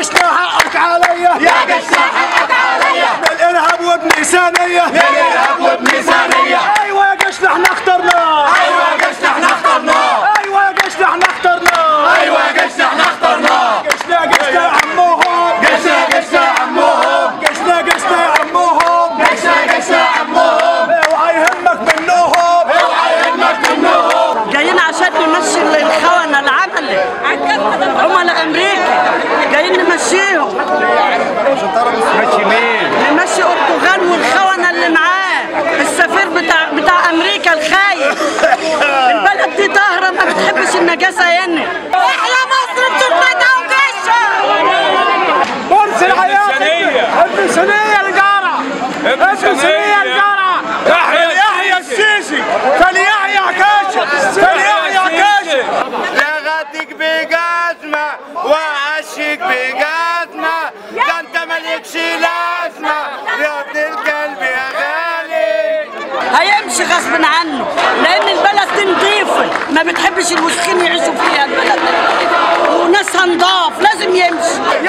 قشنا حقك عليا، يا قشنا حقك عليا، الارهاب وبميزانيه، الارهاب وبميزانيه. ايوه يا قشنا احنا اخترناه، ايوه يا قشنا احنا اخترناه، ايوه يا قشنا احنا اخترناه، ايوه يا قشنا احنا اخترناه. قشنا عموهم، قشنا عموهم، قشنا عموهم، قشنا عموهم. اوعى يهمك منهم، اوعى يهمك منهم. جايين عشان نمشي الخونة العمل عملاء امريكا، جايين نمشيهم. ماشي مين؟ نمشي اردوغان والخونة اللي معاه، السفير بتاع امريكا الخاين. البلد دي طاهرة ما بتحبش النجاسة هنا. احلى مصر بتربتها وجيشها. مرسي الحياة، ابن سنية الجارة، ابن سنية الجارة، فليحيى السيسي، فليحيى عكاشة، فليحيى عكاشة. لغتك بجزمة وعشك بجزمة، ده انت مالكش لازمة يا ابن الكلب يا غالي. هيمشي غصب عنه لان البلد دي نظيفه، ما بتحبش الوسخين يعيشوا فيها البلد دي، وناسها نضاف، لازم يمشي.